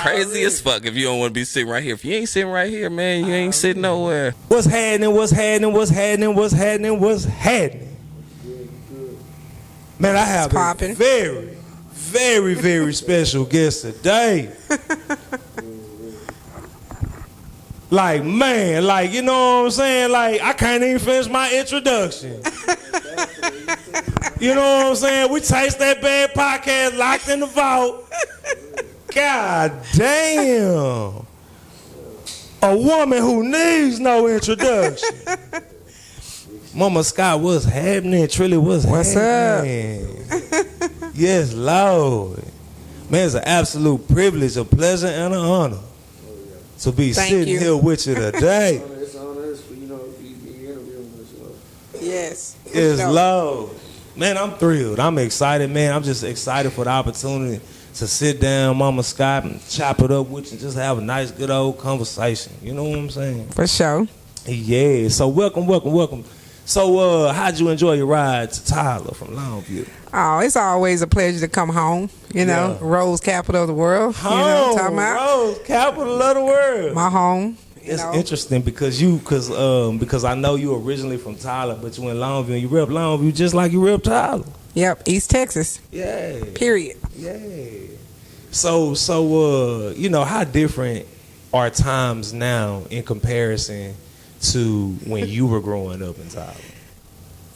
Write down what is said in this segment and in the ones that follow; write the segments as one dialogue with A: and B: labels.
A: crazy as fuck if you don't want to be sitting right here. If you ain't sitting right here, man, you ain't sitting nowhere.
B: What's happening? What's happening? What's happening? What's happening? What's happening? Man, I have a very, very, very special guest today. Like, man, like, you know what I'm saying? Like, I can't even finish my introduction. You know what I'm saying? We Taste That Bad podcast locked in the vault. God damn. A woman who needs no introduction. Moma Scott, what's happening? Trilly, what's happening? Yes, Lord. Man, it's an absolute privilege, a pleasure, and an honor to be sitting here with you today.
C: It's on us for, you know, be interviewing us.
D: Yes.
B: Yes, Lord. Man, I'm thrilled. I'm excited, man. I'm just excited for the opportunity to sit down, Moma Scott, and chop it up with you and just have a nice, good old conversation. You know what I'm saying?
D: For sure.
B: Yeah. So welcome. So how'd you enjoy your ride to Tyler from Longview?
D: Oh, it's always a pleasure to come home. You know, Rose capital of the world.
B: Home,
D: you know what I'm talking about?
B: Rose capital of the world.
D: My home.
B: It's interesting because I know you originally from Tyler, but you in Longview and you rep Longview just like you rep Tyler.
D: Yep, East Texas.
B: Yeah.
D: Period.
B: Yeah. So you know, how different are times now in comparison to when you were growing up in Tyler?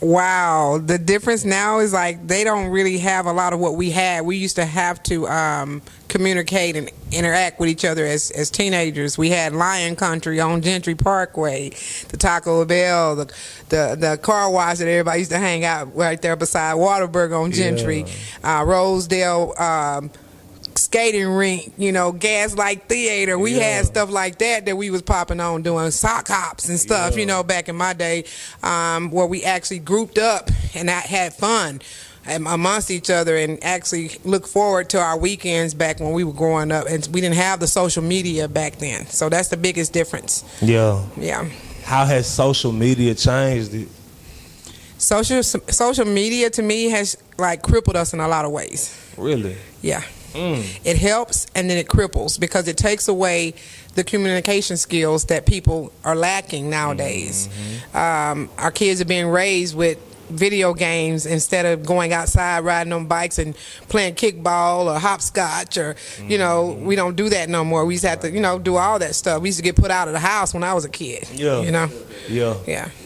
D: Wow, the difference now is like they don't really have a lot of what we had. We used to have to communicate and interact with each other as teenagers. We had Lion Country on Gentry Parkway, the Taco Bell, the car wash that everybody used to hang out right there beside Waterburg on Gentry, Rosedale. Skating rink, you know, Gaslight Theater. We had stuff like that we was popping on doing sock hops and stuff, you know, back in my day, where we actually grouped up and had fun amongst each other and actually look forward to our weekends back when we were growing up. And we didn't have the social media back then. So that's the biggest difference.
B: Yeah.
D: Yeah.
B: How has social media changed it?
D: Social media to me has like crippled us in a lot of ways.
B: Really?
D: Yeah. It helps and then it cripples because it takes away the communication skills that people are lacking nowadays. Our kids are being raised with video games instead of going outside riding on bikes and playing kickball or hopscotch or you know, we don't do that no more. We used to have to, you know, do all that stuff. We used to get put out of the house when I was a kid.
B: Yeah.
D: You know?
B: Yeah.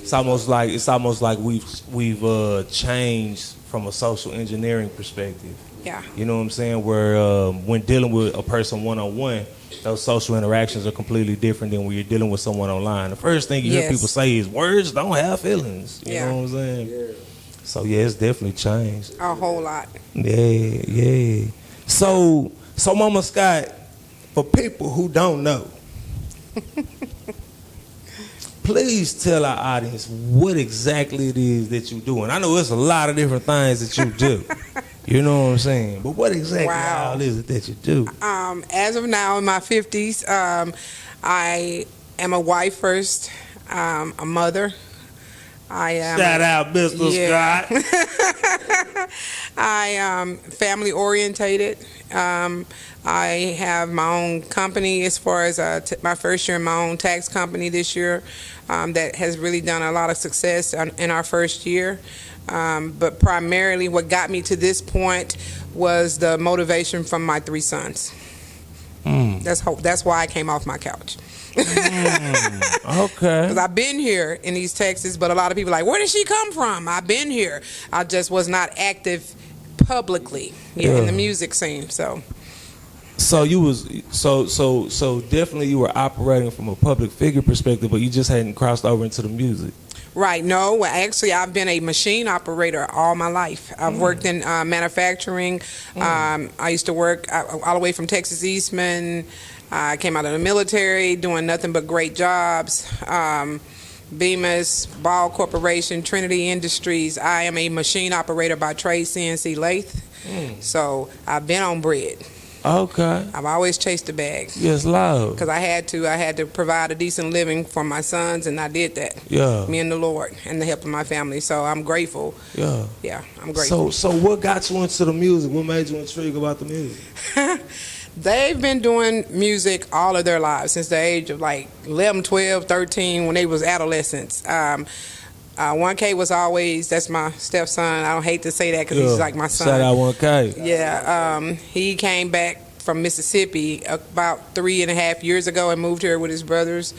B: It's almost like we've changed from a social engineering perspective.
D: Yeah.
B: You know what I'm saying? Where when dealing with a person one-on-one, those social interactions are completely different than when you're dealing with someone online. The first thing you hear people say is, words don't have feelings. You know what I'm saying? Yeah. So, yeah, it's definitely changed.
D: A whole lot.
B: Yeah. So Moma Scott, for people who don't know, please tell our audience what exactly it is that you do. And I know it's a lot of different things that you do. You know what I'm saying? But what exactly all is it that you do?
D: As of now, in my 50s, I am a wife first, a mother. I am
B: Shout out, Mr. Scott.
D: I am family orientated. I have my own company as far as my first year in my own tax company this year that has really done a lot of success in our first year. But primarily what got me to this point was the motivation from my 3 sons. That's why I came off my couch.
B: Okay.
D: Because I've been here in East Texas, but a lot of people are like, where did she come from? I've been here. I just was not active publicly in the music scene.
B: So you was so definitely you were operating from a public figure perspective, but you just hadn't crossed over into the music.
D: Right. No, well, actually, I've been a machine operator all my life. I've worked in manufacturing. I used to work all the way from Texas Eastman. I came out of the military doing nothing but great jobs. Bemis, Ball Corporation, Trinity Industries. I am a machine operator by trade, CNC lathe. So I've been on bread.
B: Okay.
D: I've always chased the bag.
B: Yes, loud.
D: Because I had to provide a decent living for my sons, and I did that.
B: Yeah.
D: Me and the Lord, and the help of my family. So I'm grateful.
B: Yeah.
D: Yeah, I'm grateful.
B: So what got you into the music? What made you intrigued about the music?
D: They've been doing music all of their lives since the age of like 11, 12, 13, when they was adolescents. 1K was always, that's my stepson. I don't hate to say that because he's like my son.
B: Shout out 1K.
D: Yeah, he came back from Mississippi about 3.5 years ago and moved here with his brothers.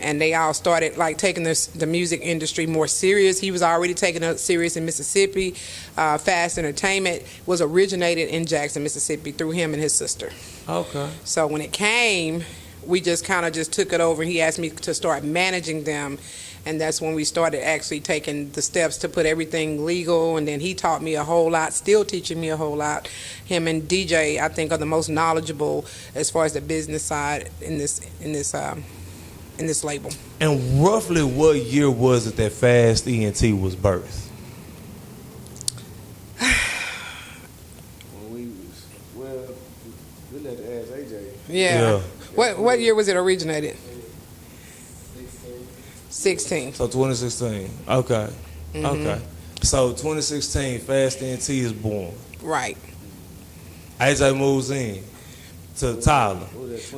D: And they all started like taking the music industry more serious. He was already taking it serious in Mississippi. Fast Entertainment was originated in Jackson, Mississippi through him and his sister.
B: Okay.
D: So when it came, we just kind of just took it over. He asked me to start managing them. And that's when we started actually taking the steps to put everything legal. And then he taught me a whole lot, still teaching me a whole lot. Him and DJ, I think, are the most knowledgeable as far as the business side in this label.
B: And roughly what year was it that Fast ENT was birthed?
C: When we had to ask AJ.
D: Yeah. What year was it originated? 16.
B: So 2016. Okay.
D: Mm-hmm.
B: Okay. So 2016, Fast ENT is born.
D: Right.
B: AJ moves in to Tyler.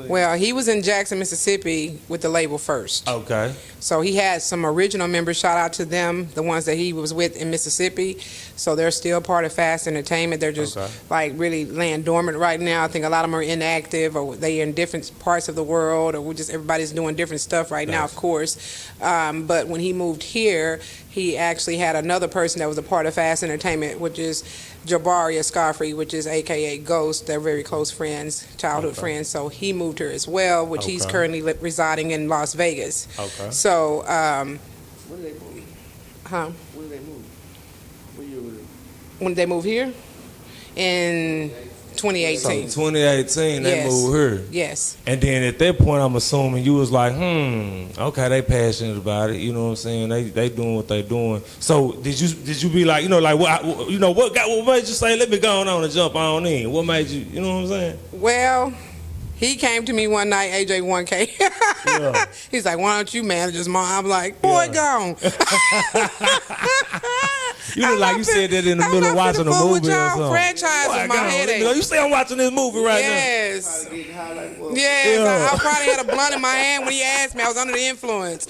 D: Well, he was in Jackson, Mississippi with the label first.
B: Okay.
D: So he had some original members, shout out to them, the ones that he was with in Mississippi. So they're still part of Fast Entertainment. They're just like really laying dormant right now. I think a lot of them are inactive, or they are in different parts of the world, or everybody's doing different stuff right now, of course. But when he moved here, he actually had another person that was a part of Fast Entertainment, which is Jabari Escafri, which is AKA Ghost. They're very close friends, childhood friends. So he moved here as well, which he's currently residing in Las Vegas.
B: Okay.
D: So,
C: When did they move?
D: huh?
C: When did they move? What year was it?
D: When did they move here? In 2018.
B: So 2018, they
D: Yes.
B: moved here.
D: Yes.
B: And then at that point, I'm assuming you was like, okay, they passionate about it. You know what I'm saying? They doing what they doing. So did you be like, what made you say, let me go on and jump on in? What made you, you know what I'm saying?
D: Well, he came to me one night, AJ 1K.
B: Yeah.
D: He's like, why don't you manage his mom? I'm like, boy, gone.
B: You look like you said that in the middle of watching a movie or something.
D: Franchise
B: Boy,
D: is my
B: gone.
D: headache.
B: You say I'm watching this movie right
D: Yes.
C: Getting high like what?
D: Yes,
B: Yeah.
D: I probably had a blunt in my hand when he asked me. I was under the influence.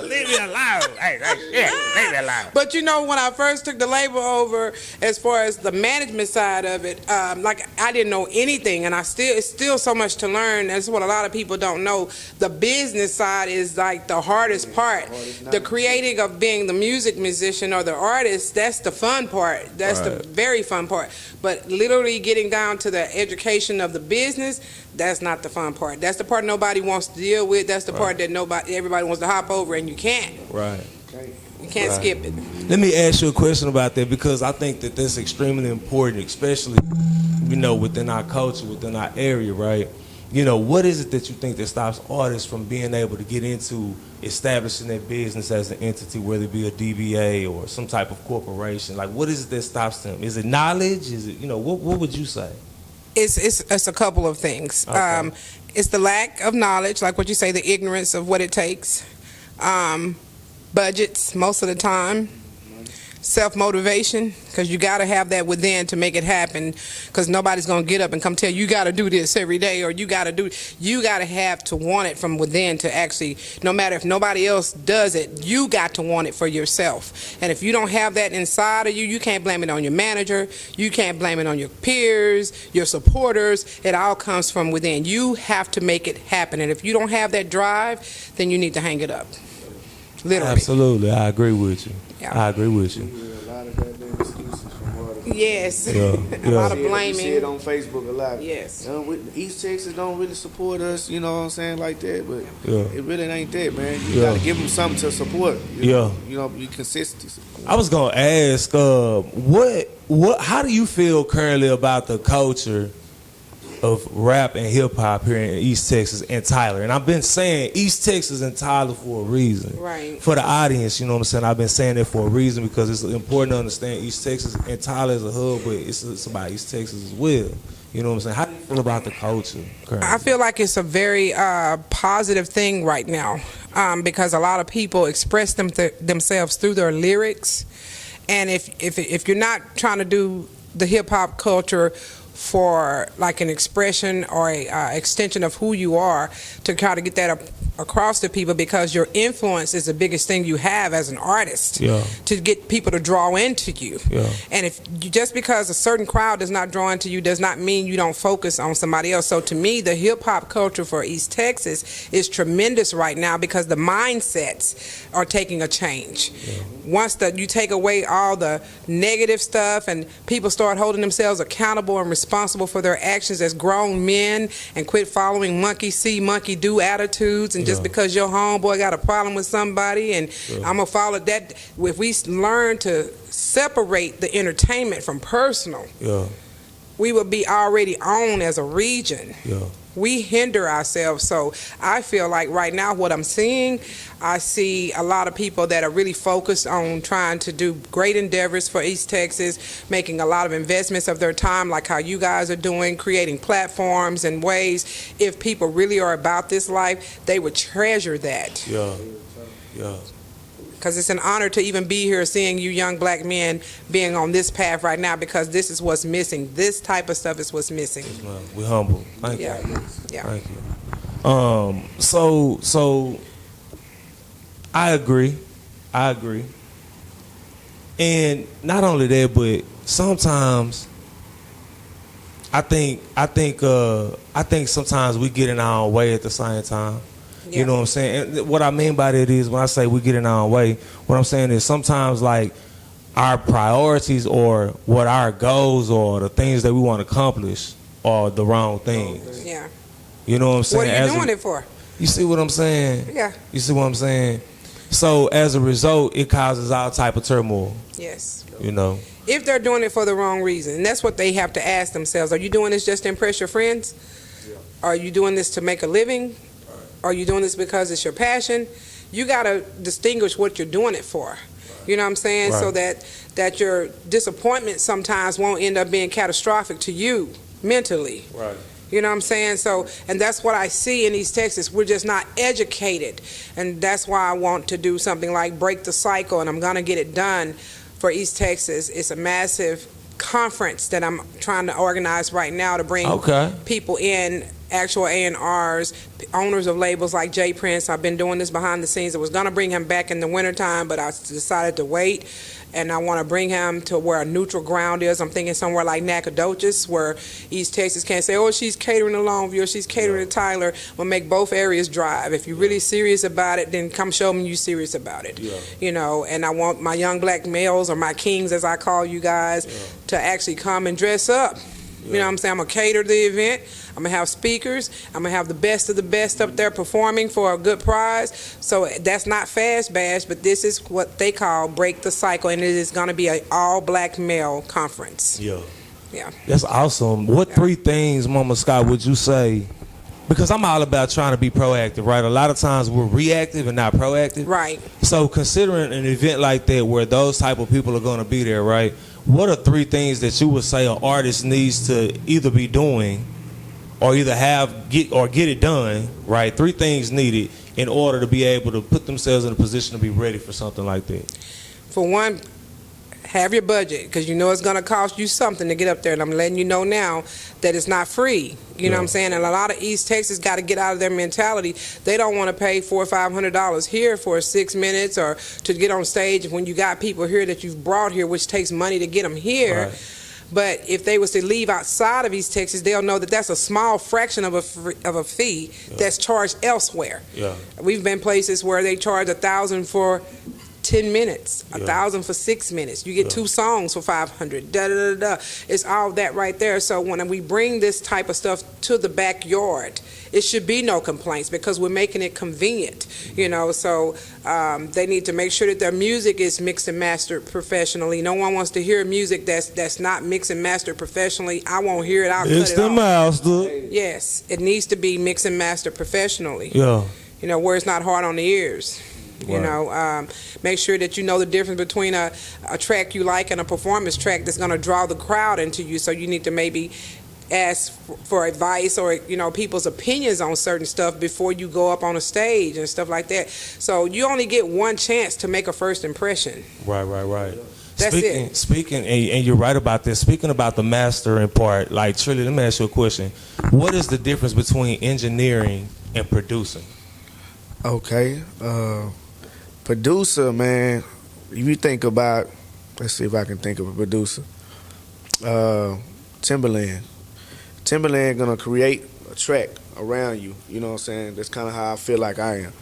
B: now. Leave me alone. Hey, leave me alone.
D: But you know, when I first took the label over, as far as the management side of it, like I didn't know anything, and it's still so much to learn. That's what a lot of people don't know. The business side is like the hardest part. The creating of being the music musician or the artist, that's the fun part. That's the very fun part. But literally getting down to the education of the business, that's not the fun part. That's the part nobody wants to deal with. That's the part that everybody wants to hop over, and you can't.
B: Right.
D: You can't skip it.
B: Let me ask you a question about that, because I think that that's extremely important, especially, within our culture, within our area, right? What is it that you think that stops artists from being able to get into establishing their business as an entity, whether it be a DBA or some type of corporation? Like, what is it that stops them? Is it knowledge? Is it, what would you say?
D: It's a couple of things.
B: Okay.
D: It's the lack of knowledge, like what you say, the ignorance of what it takes. Budgets most of the time. Self-motivation, because you got to have that within to make it happen, because nobody's going to get up and come tell you got to do this every day, or you got to have to want it from within to actually, no matter if nobody else does it, you got to want it for yourself. And if you don't have that inside of you, you can't blame it on your manager, you can't blame it on your peers, your supporters. It all comes from within. You have to make it happen, and if you don't have that drive, then you need to hang it up. Literally.
B: Absolutely, I agree with you.
D: Yeah.
B: I agree with you.
C: A lot of goddamn excuses from artists.
D: Yes.
B: Yeah.
D: A lot of
C: We see
D: blaming.
C: it on Facebook a lot.
D: Yes.
C: East Texas don't really support us, you know what I'm saying, like that. But
B: Yeah.
C: it really ain't that, man. You
B: Yeah.
C: gotta give them something to support. Be consistent.
B: I was gonna ask, what? How do you feel currently about the culture of rap and hip hop here in East Texas and Tyler? And I've been saying East Texas and Tyler for a reason.
D: Right.
B: For the audience, you know what I'm saying? I've been saying that for a reason, because it's important to understand East Texas and Tyler as a hub, but it's about East Texas as well. You know what I'm saying? How do you feel about the culture currently?
D: I feel like it's a very positive thing right now, because a lot of people express themselves through their lyrics, and if you're not trying to do the hip hop culture for like an expression or a extension of who you are, to try to get that across to people, because your influence is the biggest thing you have as an artist,
B: Yeah.
D: to get people to draw into you.
B: Yeah.
D: And if you, just because a certain crowd does not draw into you does not mean you don't focus on somebody else. So to me, the hip hop culture for East Texas is tremendous right now, because the mindsets are taking a change. Once you take away all the negative stuff and people start holding themselves accountable and responsible for their actions as grown men, and quit following monkey see, monkey do attitudes, and just because your homeboy got a problem with somebody and I'm gonna follow that. If we learn to separate the entertainment from personal, we would be already on as a region. We hinder ourselves. So I feel like right now what I'm seeing, I see a lot of people that are really focused on trying to do great endeavors for East Texas, making a lot of investments of their time, like how you guys are doing, creating platforms and ways. If people really are about this life, they would treasure that. Because it's an honor to even be here, seeing you young black men being on this path right now, because this is what's missing. This type of stuff is what's missing.
B: We're humble. Thank you.
D: Yeah.
B: Thank you. So I agree. And not only that, but sometimes I think sometimes we get in our own way at the same time. You know what I'm saying? And what I mean by that is, when I say we get in our own way, what I'm saying is sometimes like our priorities or what our goals or the things that we want to accomplish are the wrong things.
D: Yeah.
B: You know what I'm saying?
D: What are you doing it for?
B: You see what I'm saying?
D: Yeah.
B: You see what I'm saying? So as a result, it causes all type of turmoil.
D: Yes.
B: You know?
D: If they're doing it for the wrong reason, and that's what they have to ask themselves. Are you doing this just to impress your friends? Are you doing this to make a living? Are you doing this because it's your passion? You got to distinguish what you're doing it for. You know what I'm saying? So that your disappointment sometimes won't end up being catastrophic to you mentally.
B: Right.
D: You know what I'm saying? So, and that's what I see in East Texas. We're just not educated. And that's why I want to do something like Break the Cycle, and I'm going to get it done for East Texas. It's a massive conference that I'm trying to organize right now to bring people in, actual A&Rs, owners of labels like Jay Prince. I've been doing this behind the scenes. I was going to bring him back in the wintertime, but I decided to wait. And I want to bring him to where a neutral ground is. I'm thinking somewhere like Nacogdoches, where East Texas can't say, oh, she's catering to Longview, or she's catering to Tyler. We'll make both areas drive. If you're really serious about it, then come show me you're serious about it. You know, and I want my young black males, or my kings as I call you guys, to actually come and dress up. You know what I'm saying? I'm going to cater the event. I'm going to have speakers. I'm going to have the best of the best up there performing for a good prize. So that's not Fast Bash, but this is what they call Break the Cycle, and it is going to be an all-black male conference. Yeah.
B: That's awesome. What three things, Moma Scott, would you say? Because I'm all about trying to be proactive, right? A lot of times we're reactive and not proactive.
D: Right.
B: So considering an event like that where those type of people are going to be there, right? What are three things that you would say an artist needs to either be doing or either get it done, right? Three things needed in order to be able to put themselves in a position to be ready for something like that.
D: For one, have your budget, because you know it's going to cost you something to get up there. And I'm letting you know now that it's not free. You know what I'm saying? And a lot of East Texas got to get out of their mentality. They don't want to pay $400 or $500 here for 6 minutes or to get on stage when you got people here that you've brought here, which takes money to get them here.
B: Right.
D: But if they was to leave outside of East Texas, they'll know that that's a small fraction of a fee that's charged elsewhere. We've been places where they charge $1,000 for 10 minutes, $1,000 for 6 minutes. You get 2 songs for $500. Da da da da. It's all that right there. So when we bring this type of stuff to the backyard, it should be no complaints because we're making it convenient. You know, so they need to make sure that their music is mixed and mastered professionally. No one wants to hear music that's not mixed and mastered professionally. I won't hear it. I'll cut it off.
B: Master.
D: Yes, it needs to be mixed and mastered professionally.
B: You
D: know, where it's not hard on the ears. You know, make sure that you know the difference between a track you like and a performance track that's going to draw the crowd into you. So you need to maybe ask for advice or, you know, people's opinions on certain stuff before you go up on a stage and stuff like that. So you only get one chance to make a first impression.
B: Right.
D: That's it.
B: Speaking, and you're right about this. Speaking about the mastering part, like Trilly, let me ask you a question. What is the difference between engineering and producing?
C: Okay. Producer, man, if you think about, let's see if I can think of a producer. Timberland. Timberland gonna create a track around you, you know what I'm saying? That's kind of how I feel like I am.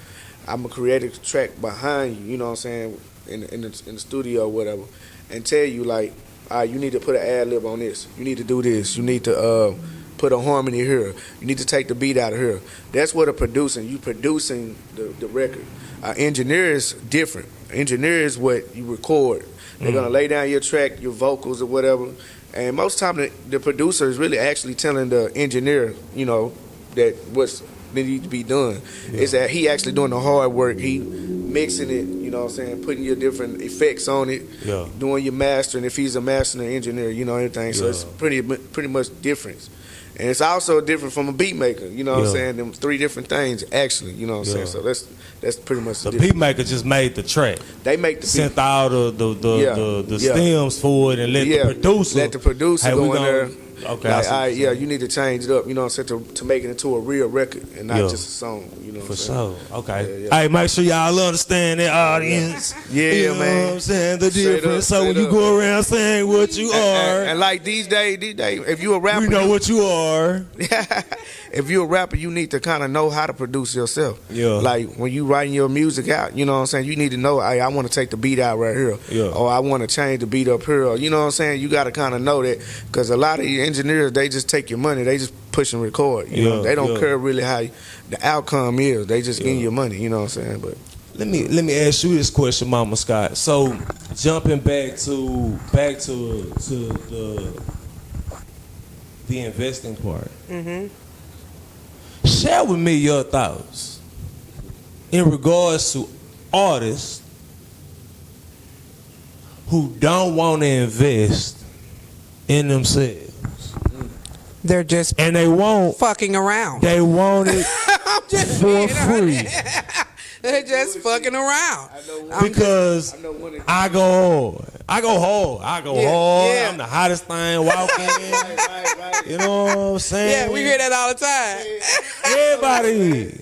C: I'm gonna create a track behind you, you know what I'm saying, in the studio or whatever, and tell you like, all right, you need to put an ad lib on this. You need to do this. You need to put a harmony here. You need to take the beat out of here. That's what a producing. You producing the record. Engineer is different. Engineer is what you record. They're gonna lay down your track, your vocals or whatever. And most time the producer is really actually telling the engineer, you know, that what's needs to be done. Yeah. Is that he actually doing the hard work. He mixing it, you know what I'm saying, putting your different effects on it, doing your mastering. If he's a mastering engineer, you know, everything. So it's pretty much difference. And it's also different from a beat maker, you know what I'm saying? Them three different things, actually, you know what I'm saying? So that's pretty much the
B: beat maker just made the track.
C: They make the beat.
B: Sent out the stems for it and let the producer
C: go in there.
B: Okay,
C: like, you need to change it up, you know what I'm saying, to make it into a real record and not just a song, you know what I'm saying?
B: For sure, okay. Hey, make sure y'all understand that, audience.
C: You know
B: man. What I'm saying, the difference. So when you go around saying what you are.
C: And like these days, if you a rapper.
B: We know what you are.
C: If you're a rapper, you need to kind of know how to produce yourself.
B: Yeah.
C: Like when you writing your music out, you know what I'm saying, you need to know, hey, I want to take the beat out right here.
B: Yeah.
C: Or I want to change the beat up here. Or, you know what I'm saying? You got to kind of know that, because a lot of engineers, they just take your money. They just push and record. You know, they don't care really how the outcome is. They just give you your money. You know what I'm saying? But
B: let me ask you this question, Moma Scott. So jumping back to the investing part.
D: Mm-hmm.
B: Share with me your thoughts in regards to artists who don't want to invest in themselves.
D: They're just
B: and they won't
D: fucking around.
B: They want it for free.
D: They're just fucking around.
B: Because I go hard. I go hard.
D: Yeah.
B: I'm the hottest thing walking.
C: Right.
B: You know what I'm saying?
D: Yeah, we hear that all the time.
B: Everybody.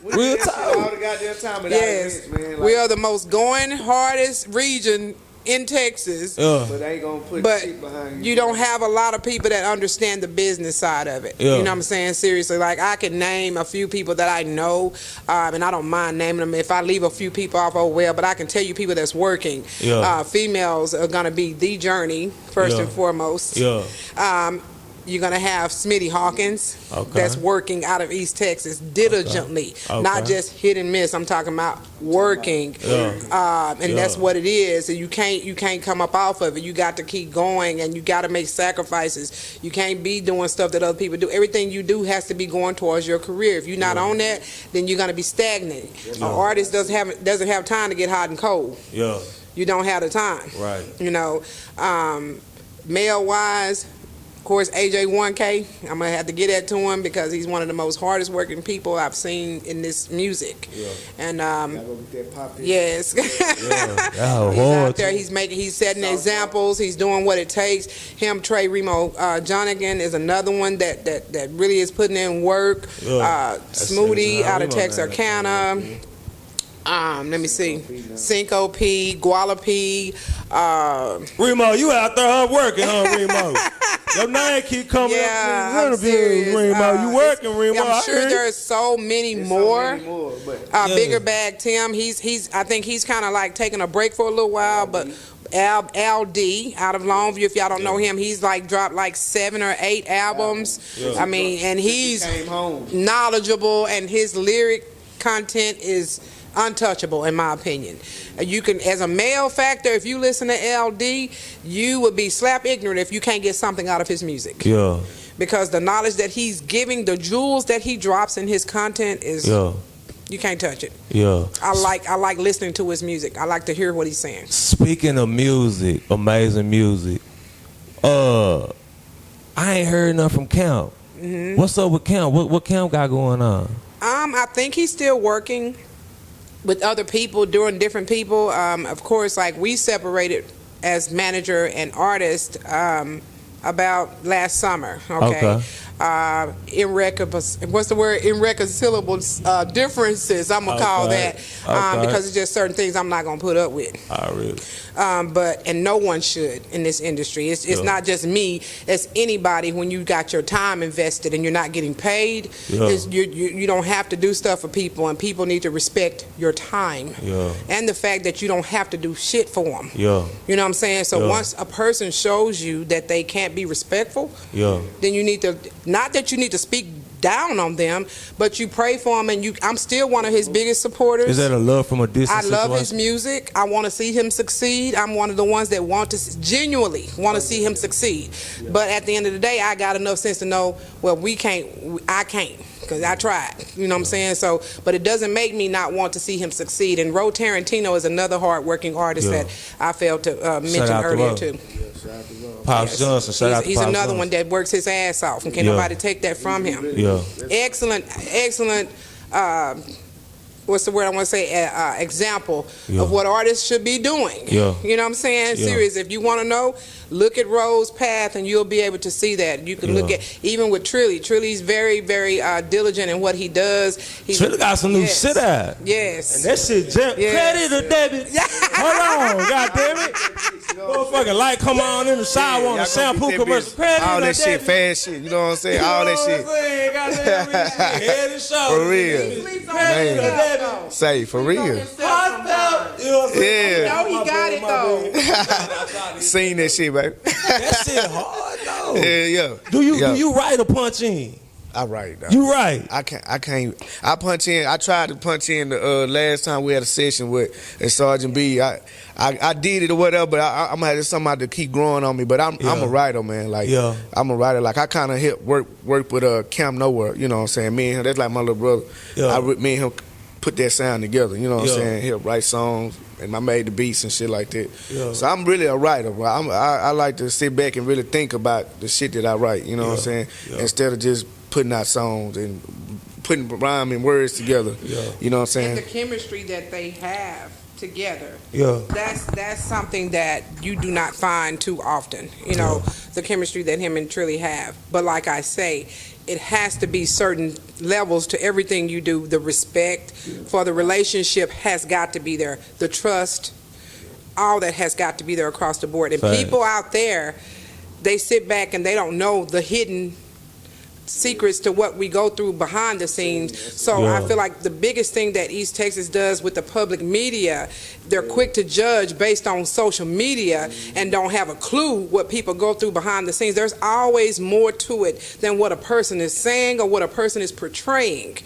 B: Real talk.
C: All the goddamn time.
D: Yes.
C: Man. Like,
D: we are the most going hardest region in Texas,
C: but they ain't gonna put shit behind
D: you don't have a lot of people that understand the business side of it. You know what I'm saying? Seriously, like I can name a few people that I know, and I don't mind naming them. If I leave a few people off, oh well, but I can tell you people that's working. Females are gonna be the journey first and foremost. You're going to have Smitty Hawkins that's working out of East Texas diligently, not just hit and miss. I'm talking about working, and that's what it is. And you can't come up off of it. You got to keep going, and you got to make sacrifices. You can't be doing stuff that other people do. Everything you do has to be going towards your career. If you're not on that, then you're going to be stagnant. An artist doesn't have time to get hot and cold. You don't have the time.
B: Right.
D: You know, male wise. Of course, AJ1K, I'm going to have to get that to him because he's one of the most hardest working people I've seen in this music. And yes. He's out there, he's setting examples, he's doing what it takes. Him, Trey Remo Jonigan is another one that really is putting in work. Smoothie out of Texarkana. Let me see. Cinco P, Guala P.
B: Remo, you out there working, Remo? Your name keep coming up in these interviews, Remo. You working, Remo?
D: I'm sure there's so many more. Bigger Bag Tim, I think he's kind of like taking a break for a little while, but Al D out of Longview, if y'all don't know him, he's like dropped like 7 or 8 albums. I mean, and he's knowledgeable, and his lyric content is untouchable in my opinion. You can, as a male factor, if you listen to LD, you would be slap ignorant if you can't get something out of his music. Because the knowledge that he's giving, the jewels that he drops in his content is you can't touch it. I like listening to his music. I like to hear what he's saying.
B: Speaking of music, amazing music, I ain't heard nothing from Camp. What's up with Camp? What Camp got going on?
D: I think he's still working with other people, doing different people. Of course, like we separated as manager and artist about last summer. Okay. What's the word? Irreconcilable differences. I'm gonna call that because it's just certain things I'm not gonna put up with.
B: Really?
D: And no one should in this industry. It's not just me. It's anybody. When you got your time invested and you're not getting paid, you don't have to do stuff for people, and people need to respect your time and the fact that you don't have to do shit for them. You know what I'm saying? So once a person shows you that they can't be respectful, then you need to, not that you need to speak down on them, but you pray for him, and I'm still one of his biggest supporters.
B: Is that a love from a distance?
D: I love his music. I want to see him succeed. I'm one of the ones that genuinely want to see him succeed. But at the end of the day, I got enough sense to know, well, I can't. Because I tried, you know what I'm saying? So, but it doesn't make me not want to see him succeed. And Ro Tarantino is another hard-working artist that I failed to mention earlier too.
B: Pops Johnson, shout out to
D: He's
B: Pops
D: another
B: Johnson.
D: one that works his ass off, and can't nobody take that from him. Excellent. What's the word I want to say? Example of what artists should be doing. You know what I'm saying? Serious. If you want to know, look at Ro's path, and you'll be able to see that. You can look at, even with Trilly. Trilly's very, very diligent in what he does.
B: Trilly got some new shit out.
D: Yes.
B: And that shit credit or debit. Hold on, goddammit. Motherfucking light come on in the shower on the shampoo commercial. Credit
C: all
B: or
C: that shit,
B: debit.
C: fast shit. You know what I'm saying? All that shit.
B: Head and shoulders.
C: For real.
B: Credit or debit.
C: Say, for real.
B: Heartfelt. You know what I'm saying?
D: No, he got it though.
C: Seen that shit, baby.
B: That shit hard though.
C: Yeah.
B: Do you write or punch in?
C: I write.
B: You right.
C: I can't. I punch in. I tried to punch in the last time we had a session with Sergeant B. I did it or whatever, but I'm gonna have somebody to keep growing on me. But I'm a writer, man. Like I'm a writer. Like I kind of work with Cam Nowhere. You know what I'm saying? Me and him, that's like my little brother. Me and him put that sound together. You know what I'm saying? He'll write songs, and I made the beats and shit like that. So I'm really a writer. Bro. I like to sit back and really think about the shit that I write. You know what I'm saying? Instead of just putting out songs and putting rhyme and words together. You know what I'm saying?
D: And the chemistry that they have together. That's something that you do not find too often. You know, the chemistry that him and Trilly have. But like I say, it has to be certain levels to everything you do. The respect for the relationship has got to be there. The trust, all that has got to be there across the board. And people out there, they sit back and they don't know the hidden secrets to what we go through behind the scenes. So I feel like the biggest thing that East Texas does with the public media, they're quick to judge based on social media and don't have a clue what people go through behind the scenes. There's always more to it than what a person is saying or what a person is portraying.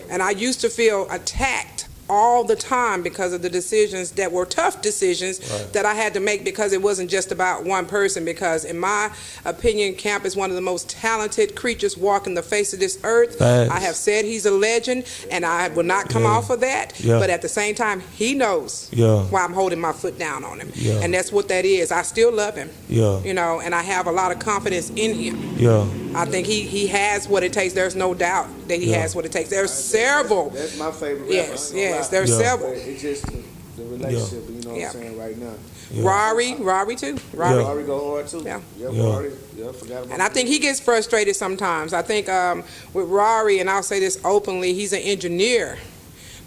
D: And I used to feel attacked all the time because of the decisions that were tough decisions that I had to make, because it wasn't just about one person. Because in my opinion, Camp is one of the most talented creatures walking the face of this earth. I have said he's a legend, and I will not come off of that. But at the same time, he knows why I'm holding my foot down on him. And that's what that is. I still love him. You know, and I have a lot of confidence in him. I think he has what it takes. There's no doubt that he has what it takes. There's several.
C: That's my favorite rapper.
D: There's several.
C: It's just the relationship, you know what I'm saying, right now.
D: Rory too.
C: Rory go hard too. Rory. Forgot about
D: And I think he gets frustrated sometimes. I think with Rory, and I'll say this openly, he's an engineer,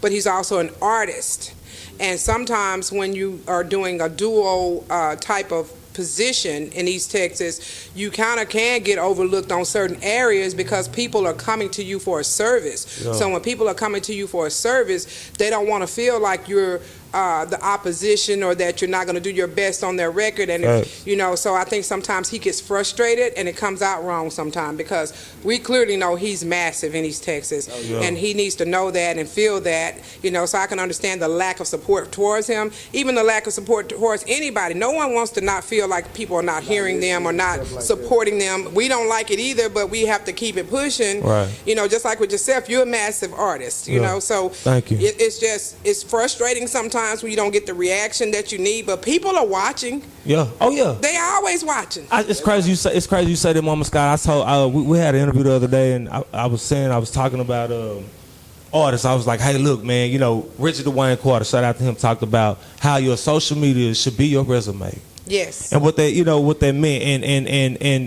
D: but he's also an artist. And sometimes when you are doing a duo type of position in East Texas, you kind of can get overlooked on certain areas because people are coming to you for a service. So when people are coming to you for a service, they don't want to feel like you're the opposition or that you're not going to do your best on their record. And you know, so I think sometimes he gets frustrated and it comes out wrong sometimes, because we clearly know he's massive in East Texas, and he needs to know that and feel that, you know. So I can understand the lack of support towards him, even the lack of support towards anybody. No one wants to not feel like people are not hearing them or not supporting them. We don't like it either, but we have to keep it pushing. You know, just like with yourself, you're a massive artist, you know. So
B: thank you.
D: It's frustrating sometimes when you don't get the reaction that you need, but people are watching. They always watching.
B: It's crazy you say that, Moma Scott. I told we had an interview the other day, and I was talking about artists. I was like, hey, look, man, you know, Richard Dwayne Carter, shout out to him, talked about how your social media should be your resume.
D: Yes.
B: And what that meant.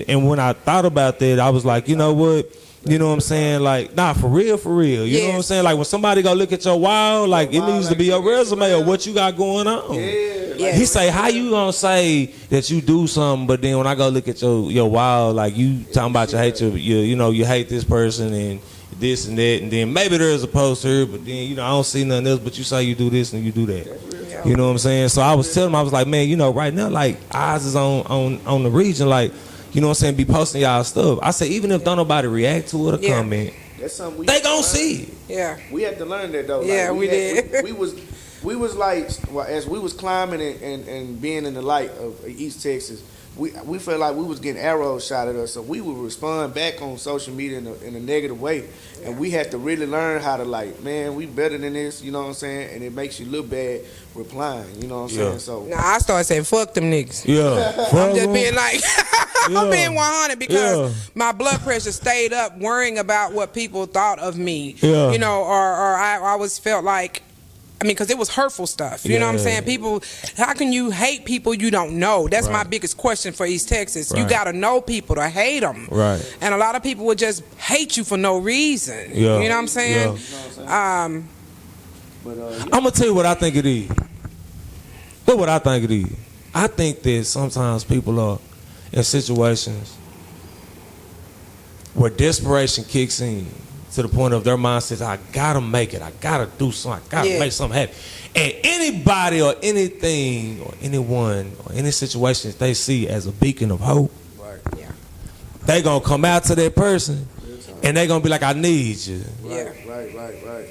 B: And when I thought about that, I was like, you know what? You know what I'm saying? Like, nah, for real. You know what I'm saying? Like, when somebody go look at your wall, like, it needs to be a resume of what you got going on.
C: Yeah.
B: He say, how you gonna say that you do something, but then when I go look at your wall, like, you talking about you hate this person and this and that, and then maybe there's a poster, but then, I don't see nothing else, but you say you do this and you do that. You know what I'm saying? So I was telling him, I was like, man, right now, like, eyes is on the region, like, you know what I'm saying, be posting y'all stuff. I say, even if don't nobody react to it or comment,
C: that's something
B: they gonna see it.
D: Yeah.
C: We had to learn that though.
D: Yeah,
C: like,
D: we did.
C: We was like, well, as we was climbing and being in the light of East Texas, we felt like we was getting arrows shot at us, so we would respond back on social media in a negative way, and we had to really learn how to, like, man, we better than this, you know what I'm saying, and it makes you look bad replying, you know what I'm saying. So
D: now I started saying fuck them niggas.
B: Yeah,
D: I'm just being like, I'm being 100 because my blood pressure stayed up worrying about what people thought of me, or I always felt like, because it was hurtful stuff. You know what I'm saying? People, how can you hate people you don't know? That's my biggest question for East Texas. You got to know people to hate them.
B: Right.
D: And a lot of people would just hate you for no reason.
B: Yeah.
D: You know what I'm saying?
B: I'm going to tell you what I think it is. Look what I think it is. I think that sometimes people are in situations where desperation kicks in, to the point of their mind says, I gotta make it, I gotta do something, I gotta make something happen. And anybody or anything or anyone or any situation that they see as a beacon of hope, they gonna come out to that person and they gonna be like, I need you.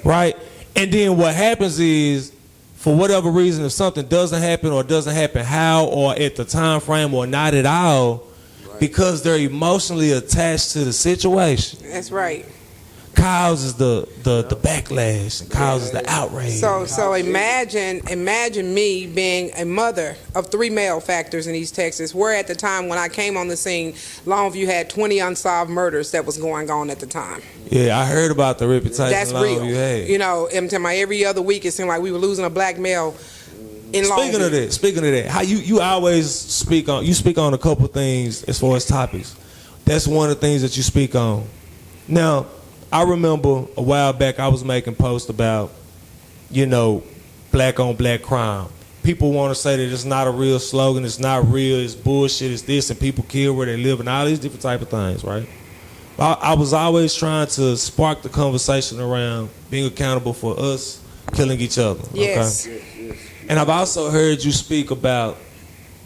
B: Right? And then what happens is, for whatever reason, if something doesn't happen or doesn't happen how or at the time frame or not at all, because they're emotionally attached to the situation.
D: That's right.
B: Causes the backlash and causes the outrage.
D: So imagine me being a mother of 3 male factors in East Texas, where at the time when I came on the scene, Longview had 20 unsolved murders that was going on at the time.
B: Yeah, I heard about the reputation
D: That's real.
B: Longview had.
D: I'm telling you, every other week it seemed like we were losing a black male in Longview.
B: Speaking of that, how you always speak on a couple things as far as topics. That's one of the things that you speak on. Now, I remember a while back I was making posts about, black on black crime. People want to say that it's not a real slogan, it's not real, it's bullshit, it's this, and people kill where they live, and all these different type of things, right? I was always trying to spark the conversation around being accountable for us killing each other.
D: Yes.
B: Okay? And I've also heard you speak about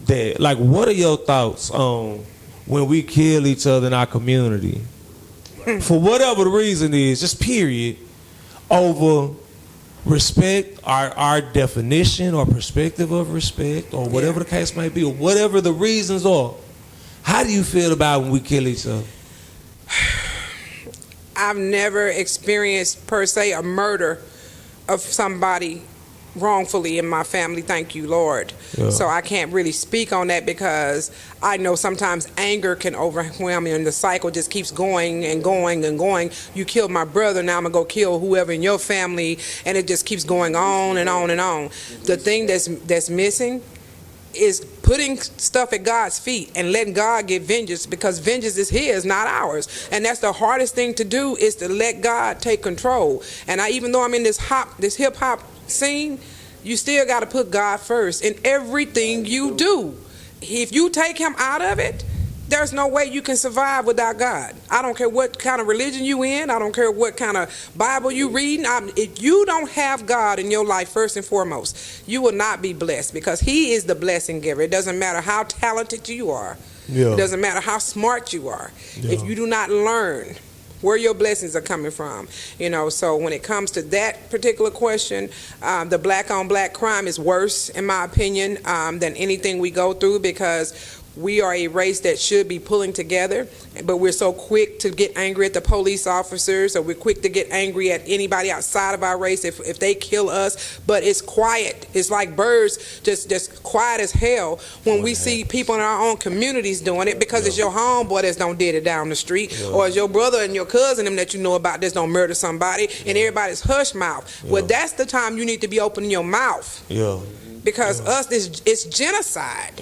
B: that. Like, what are your thoughts on when we kill each other in our community? For whatever the reason is, just period, over respect, our definition or perspective of respect, or whatever the case may be, or whatever the reasons are. How do you feel about when we kill each other?
D: I've never experienced, per se, a murder of somebody wrongfully in my family, thank you, Lord. So I can't really speak on that because I know sometimes anger can overwhelm you and the cycle just keeps going and going and going. You killed my brother, now I'm gonna go kill whoever in your family, and it just keeps going on and on and on. The thing that's missing is putting stuff at God's feet and letting God get vengeance, because vengeance is His, not ours. And that's the hardest thing to do, is to let God take control. And even though I'm in this hip hop scene, you still got to put God first in everything you do. If you take Him out of it, there's no way you can survive without God. I don't care what kind of religion you in. I don't care what kind of Bible you reading. If you don't have God in your life first and foremost, you will not be blessed, because He is the blessing giver. It doesn't matter how talented you are. It doesn't matter how smart you are. If you do not learn where your blessings are coming from, so when it comes to that particular question, the black on black crime is worse, in my opinion, than anything we go through, because we are a race that should be pulling together, but we're so quick to get angry at the police officers, or we're quick to get angry at anybody outside of our race if they kill us. But it's quiet. It's like birds, just quiet as hell when we see people in our own communities doing it, because it's your homeboy that's don't did it down the street, or it's your brother and your cousin them that you know about that's don't murder somebody, and everybody's hush mouth. Well, that's the time you need to be opening your mouth. Because it's genocide.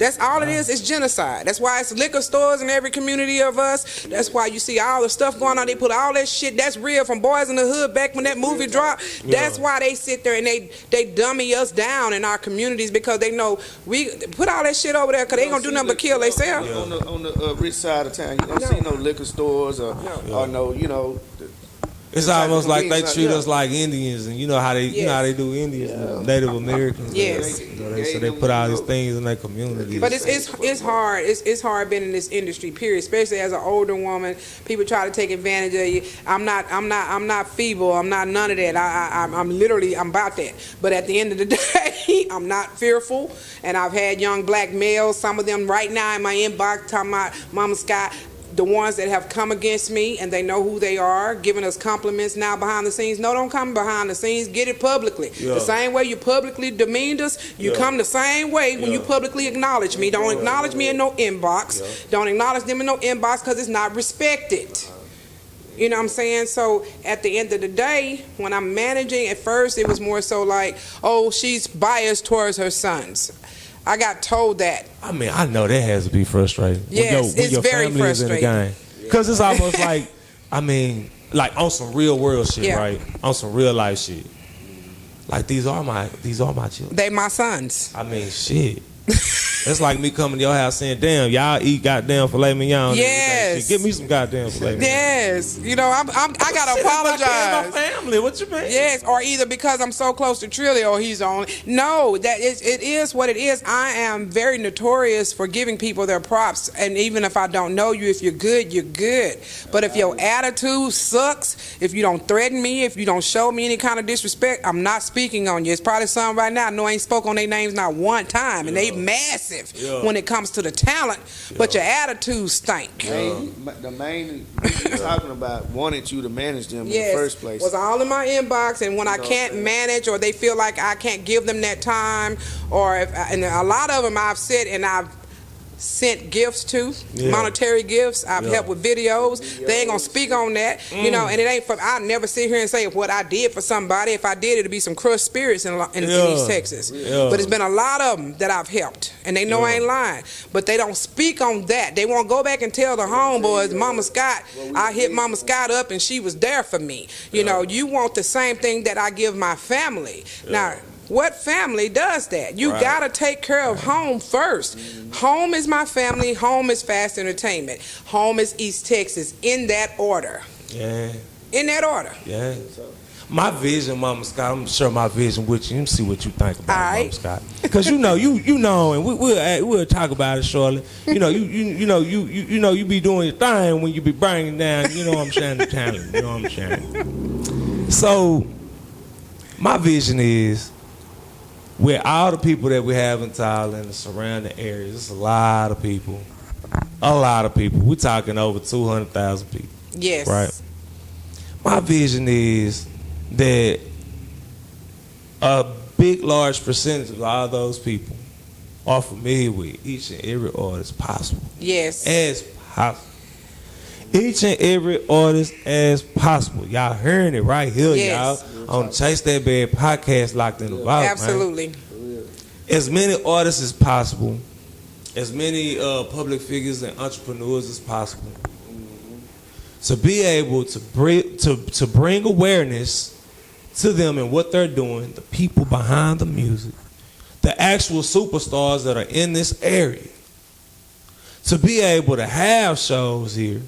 D: That's all it is. It's genocide. That's why it's liquor stores in every community of us. That's why you see all the stuff going on. They put all that shit. That's real from Boys in the Hood back when that movie dropped. That's why they sit there and they dummy us down in our communities because they know we put all that shit over there because they ain't gonna do nothing but kill themselves.
C: On the rich side of town, you don't see no liquor stores or no, you know.
B: It's almost like they treat us like Indians, and you know how they do Indians, Native Americans.
D: Yes.
B: So they put all these things in their communities.
D: But it's hard. It's hard being in this industry. Period. Especially as an older woman, people try to take advantage of you. I'm not feeble. I'm not none of that. I'm about that. But at the end of the day, I'm not fearful. And I've had young black males. Some of them right now in my inbox talking about Moma Scott. The ones that have come against me and they know who they are, giving us compliments now behind the scenes. No, don't come behind the scenes. Get it publicly. The same way you publicly demeaned us, you come the same way when you publicly acknowledge me. Don't acknowledge me in no inbox. Don't acknowledge them in no inbox because it's not respected. You know what I'm saying? So at the end of the day, when I'm managing, at first it was more so like, oh, she's biased towards her sons. I got told that.
B: I mean, I know that has to be frustrating.
D: Yes,
B: when
D: it's
B: your
D: very
B: family is in the game. Because it's almost like, I mean, like on some real world shit, right? On some real life shit. Like these are my children.
D: They my sons.
B: I mean, shit. It's like me coming to your house saying, damn, y'all eat goddamn filet mignon.
D: Yes.
B: Give me some goddamn filet mignon.
D: Yes. You know, I got to apologize.
B: My family, what you mean?
D: Yes, or either because I'm so close to Trilly or he's on. No, it is what it is. I am very notorious for giving people their props. And even if I don't know you, if you're good, you're good. But if your attitude sucks, if you don't threaten me, if you don't show me any kind of disrespect, I'm not speaking on you. It's probably some right now I know I ain't spoke on their names not one time. And they massive when it comes to the talent, but your attitude stink.
C: The main you're talking about wanted you to manage them in the first place.
D: Was all in my inbox, and when I can't manage or they feel like I can't give them that time, or and a lot of them I've said and I've sent gifts to, monetary gifts. I've helped with videos. They ain't gonna speak on that, you know. And it ain't for. I never sit here and say what I did for somebody. If I did, it'd be some crushed spirits in East Texas. But it's been a lot of them that I've helped, and they know I ain't lying. But they don't speak on that. They won't go back and tell the homeboys, Moma Scott. I hit Moma Scott up, and she was there for me. You know, you want the same thing that I give my family. Now. What family does that? You gotta take care of home first. Home is my family. Home is Fast Entertainment. Home is East Texas. In that order.
B: Yeah.
D: In that order.
B: Yeah. My vision, Moma Scott. I'm sure my vision with you. Let me see what you think about it, Moma Scott. Because you know, and we'll talk about it shortly. You know, you be doing your thing when you be bringing down. You know what I'm saying? The talent. You know what I'm saying? So, my vision is. With all the people that we have in Tyler and the surrounding areas, it's a lot of people. A lot of people. We're talking over 200,000 people.
D: Yes.
B: Right? My vision is that a big, large percentage of all those people are familiar with each and every artist possible.
D: Yes.
B: As possible. Each and every artist as possible. Y'all hearing it right here, y'all. On Chase That Bad podcast, Locked in the Vault.
D: Absolutely.
B: Man. As many artists as possible, as many public figures and entrepreneurs as possible, to be able to bring awareness to them and what they're doing, the people behind the music, the actual superstars that are in this area, to be able to have shows here,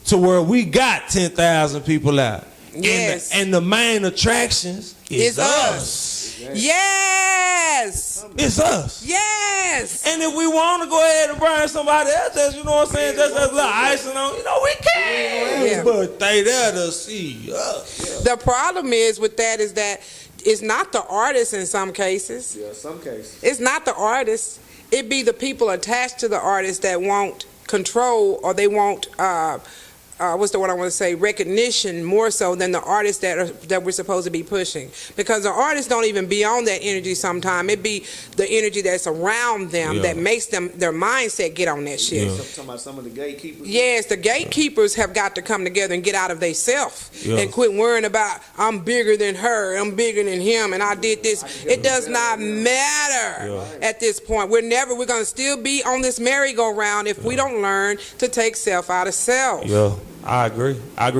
B: to where we got 10,000 people out.
D: Yes.
B: And the main attractions is us.
D: Yes.
B: It's us.
D: Yes.
B: And if we want to go ahead and bring somebody else, that's, you know what I'm saying, just a little icing on, you know, we can.
D: Yeah.
B: But they there to see us.
D: The problem is with that is that it's not the artist in some cases.
C: Yeah, some cases.
D: It's not the artist. It be the people attached to the artist that won't control or they won't what's the word I want to say, recognition more so than the artists that we're supposed to be pushing. Because the artists don't even be on that energy sometimes. It be the energy that's around them that makes them, their mindset get on that shit.
C: Talking about some of the gatekeepers?
D: Yes, the gatekeepers have got to come together and get out of themselves and quit worrying about, I'm bigger than her, I'm bigger than him, and I did this. It does not matter at this point. We're going to still be on this merry-go-round if we don't learn to take self out of self.
B: Yeah, I agree.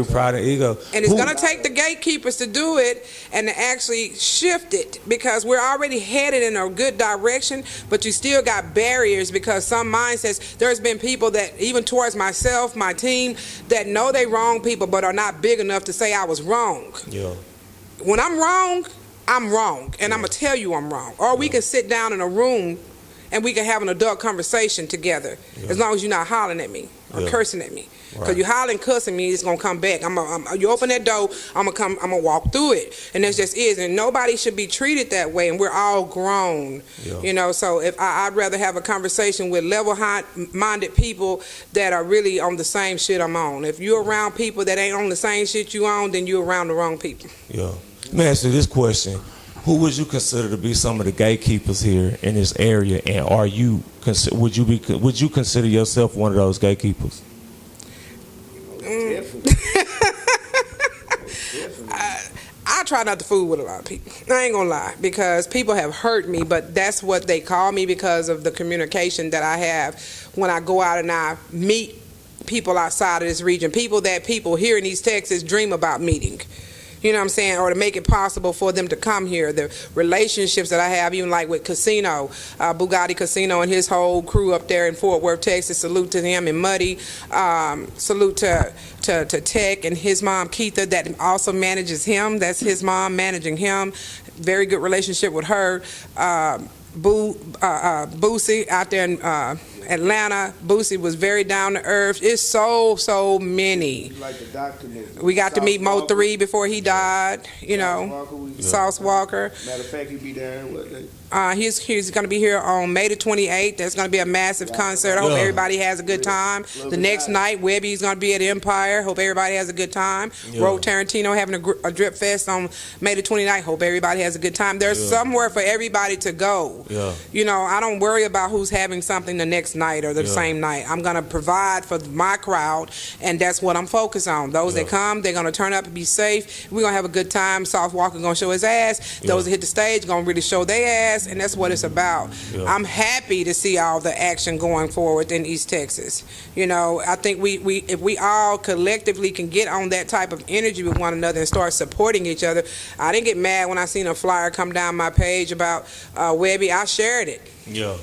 B: Pride and ego.
D: And it's going to take the gatekeepers to do it and to actually shift it, because we're already headed in a good direction, but you still got barriers because some mindsets, there's been people that, even towards myself, my team, that know they wrong people but are not big enough to say I was wrong.
B: Yeah.
D: When I'm wrong, and I'm going to tell you I'm wrong. Or we can sit down in a room and we can have an adult conversation together, as long as you're not hollering at me or cursing at me. Because you hollering, cussing me, it's gonna come back. You open that door, I'm gonna walk through it, and that just is. And nobody should be treated that way. And we're all grown, you know. So if I'd rather have a conversation with level-minded people that are really on the same shit I'm on. If you're around people that ain't on the same shit you on, then you're around the wrong people.
B: Yeah. Let me ask you this question. Who would you consider to be some of the gatekeepers here in this area, and would you consider yourself one of those gatekeepers?
D: I try not to fool with a lot of people. I ain't gonna lie, because people have hurt me, but that's what they call me because of the communication that I have when I go out and I meet people outside of this region, people that people here in East Texas dream about meeting. You know what I'm saying? Or to make it possible for them to come here. The relationships that I have, even like with Casino, Bugatti Casino and his whole crew up there in Fort Worth, Texas. Salute to him, and Muddy. Salute to Tech and his mom, Keitha, that also manages him. That's his mom managing him. Very good relationship with her. Boosie out there in Atlanta. Boosie was very down to earth. It's so many.
C: Like the doctor.
D: We got to meet Mo 3 before he died. You know, Sauce Walker.
C: Matter of fact, he'll be there.
D: He's going to be here on May the 28th. There's going to be a massive concert. I hope everybody has a good time. The next night, Webby's going to be at Empire. Hope everybody has a good time. Road Tarantino having a drip fest on May the 29th. Hope everybody has a good time. There's somewhere for everybody to go. You know, I don't worry about who's having something the next night or the same night. I'm going to provide for my crowd, and that's what I'm focused on. Those that come, they're going to turn up and be safe. We're going to have a good time. Sauce Walker going to show his ass. Those that hit the stage going to really show their ass, and that's what it's about. I'm happy to see all the action going forward in East Texas. You know, I think if we all collectively can get on that type of energy with one another and start supporting each other. I didn't get mad when I seen a flyer come down my page about Webby. I shared it. You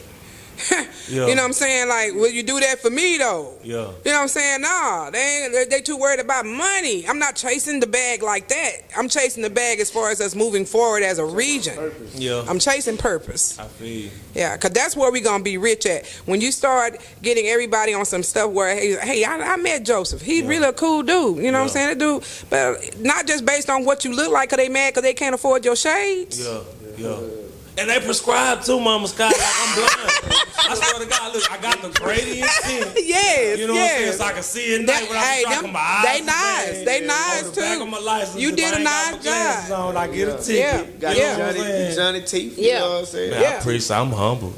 D: know what I'm saying? Like, will you do that for me though? You know what I'm saying? No, they too worried about money. I'm not chasing the bag like that. I'm chasing the bag as far as us moving forward as a region. I'm chasing purpose. I feel. Yeah, because that's where we're gonna be rich at. When you start getting everybody on some stuff where, hey, I met Joseph. He's really a cool dude. You know what I'm saying? That dude, but not just based on what you look like, because they mad because they can't afford your shades.
B: And they prescribe too, Moma Scott. Like, I'm blind. I swear to God, look, I got the gradient tint. You know what I'm saying? So I can see it night when I'm talking my eyes.
D: They nice too.
B: Back of my license,
D: you did a nice job.
B: I get a ticket.
C: Got Johnny teeth. You know what I'm saying?
B: Man, I appreciate. I'm humble.